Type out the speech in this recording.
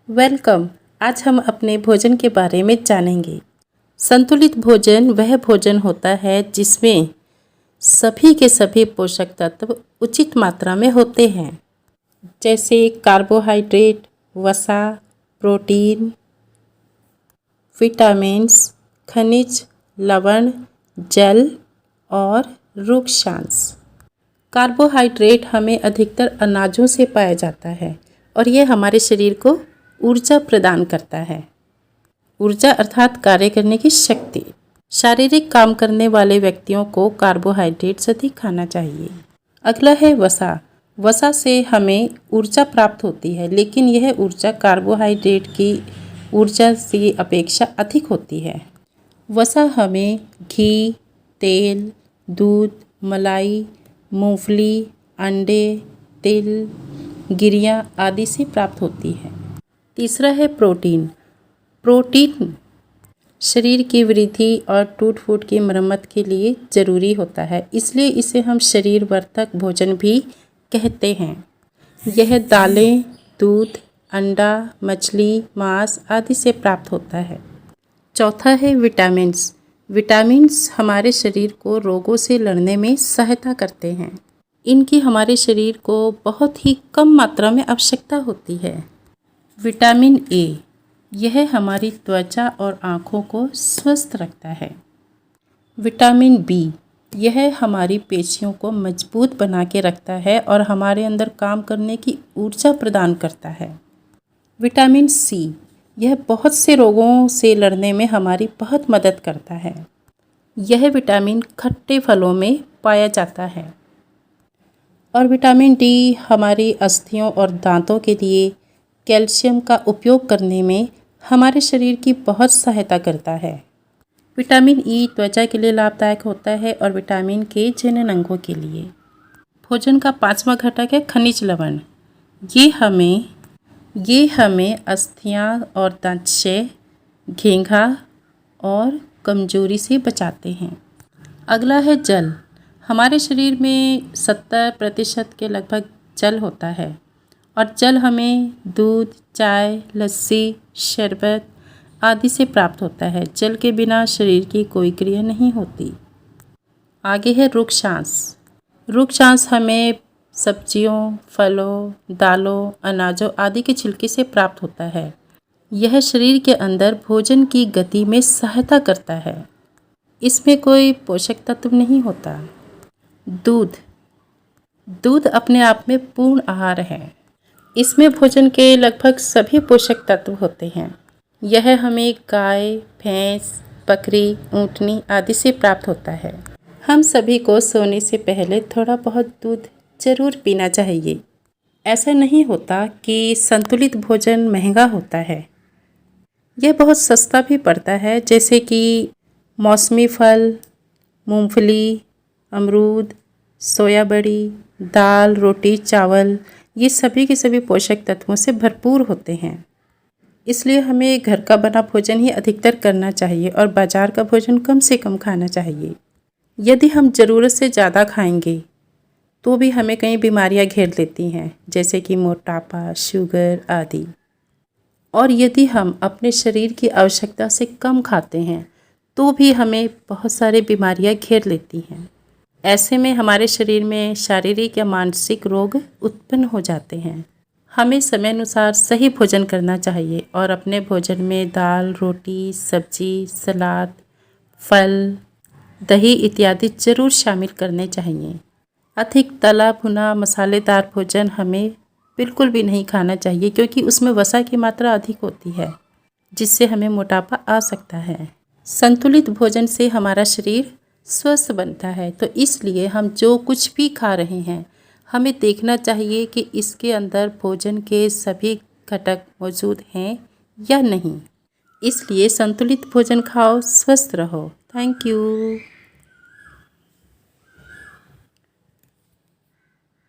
Welcome. आज हम अपने भोजन के बारे में जानेंगे। संतुलित भोजन वह भोजन होता है जिसमें सभी के सभी पोषक तत्व उचित मात्रा में होते हैं, जैसे कार्बोहाइड्रेट, वसा, प्रोटीन, विटामिन्स, खनिज, लवण, जल और रूक्षांश। कार्बोहाइड्रेट हमें अधिकतर अनाजों से पाया जाता है और यह हमारे शरीर को ऊर्जा प्रदान करता है। ऊर्जा अर्थात कार्य करने की शक्ति। शारीरिक काम करने वाले व्यक्तियों को कार्बोहाइड्रेट अधिक खाना चाहिए। अगला है वसा। वसा से हमें ऊर्जा प्राप्त होती है, लेकिन यह ऊर्जा कार्बोहाइड्रेट की ऊर्जा की अपेक्षा अधिक होती है। वसा हमें घी, तेल, दूध, मलाई, मूंगफली, अंडे, तिल, गिरियाँ आदि से प्राप्त होती है। तीसरा है प्रोटीन। प्रोटीन शरीर की वृद्धि और टूट फूट की मरम्मत के लिए ज़रूरी होता है, इसलिए इसे हम शरीर वर्धक भोजन भी कहते हैं। यह दालें, दूध, अंडा, मछली, मांस आदि से प्राप्त होता है। चौथा है विटामिन्स। विटामिन्स हमारे शरीर को रोगों से लड़ने में सहायता करते हैं। इनकी हमारे शरीर को बहुत ही कम मात्रा में आवश्यकता होती है। विटामिन ए, यह हमारी त्वचा और आँखों को स्वस्थ रखता है। विटामिन बी, यह हमारी पेशियों को मजबूत बना के रखता है और हमारे अंदर काम करने की ऊर्जा प्रदान करता है। विटामिन सी, यह बहुत से रोगों से लड़ने में हमारी बहुत मदद करता है। यह विटामिन खट्टे फलों में पाया जाता है। और विटामिन डी हमारी अस्थियों और दांतों के लिए कैल्शियम का उपयोग करने में हमारे शरीर की बहुत सहायता करता है। विटामिन ई त्वचा के लिए लाभदायक होता है और विटामिन के जनन अंगों के लिए। भोजन का 5वां घटक है खनिज लवण। ये हमें अस्थियां और दंतक्षय, घेंघा और कमजोरी से बचाते हैं। अगला है जल। हमारे शरीर में 70% के लगभग जल होता है और जल हमें दूध, चाय, लस्सी, शरबत आदि से प्राप्त होता है। जल के बिना शरीर की कोई क्रिया नहीं होती। आगे है रूक्षांश। रूक्षांश हमें सब्जियों, फलों, दालों, अनाजों आदि के छिलके से प्राप्त होता है। यह शरीर के अंदर भोजन की गति में सहायता करता है। इसमें कोई पोषक तत्व नहीं होता। दूध अपने आप में पूर्ण आहार है। इसमें भोजन के लगभग सभी पोषक तत्व होते हैं। यह हमें गाय, भैंस, बकरी, ऊँटनी आदि से प्राप्त होता है। हम सभी को सोने से पहले थोड़ा बहुत दूध जरूर पीना चाहिए। ऐसा नहीं होता कि संतुलित भोजन महंगा होता है, यह बहुत सस्ता भी पड़ता है, जैसे कि मौसमी फल, मूंगफली, अमरूद, सोया बड़ी, दाल, रोटी, चावल, ये सभी के सभी पोषक तत्वों से भरपूर होते हैं। इसलिए हमें घर का बना भोजन ही अधिकतर करना चाहिए और बाज़ार का भोजन कम से कम खाना चाहिए। यदि हम ज़रूरत से ज़्यादा खाएंगे तो भी हमें कई बीमारियां घेर लेती हैं, जैसे कि मोटापा, शुगर आदि। और यदि हम अपने शरीर की आवश्यकता से कम खाते हैं तो भी हमें बहुत सारी बीमारियां घेर लेती हैं। ऐसे में हमारे शरीर में शारीरिक या मानसिक रोग उत्पन्न हो जाते हैं। हमें समय अनुसार सही भोजन करना चाहिए और अपने भोजन में दाल, रोटी, सब्जी, सलाद, फल, दही इत्यादि जरूर शामिल करने चाहिए। अधिक तला भुना मसालेदार भोजन हमें बिल्कुल भी नहीं खाना चाहिए, क्योंकि उसमें वसा की मात्रा अधिक होती है, जिससे हमें मोटापा आ सकता है। संतुलित भोजन से हमारा शरीर स्वस्थ बनता है, तो इसलिए हम जो कुछ भी खा रहे हैं हमें देखना चाहिए कि इसके अंदर भोजन के सभी घटक मौजूद हैं या नहीं। इसलिए संतुलित भोजन खाओ, स्वस्थ रहो। Thank you.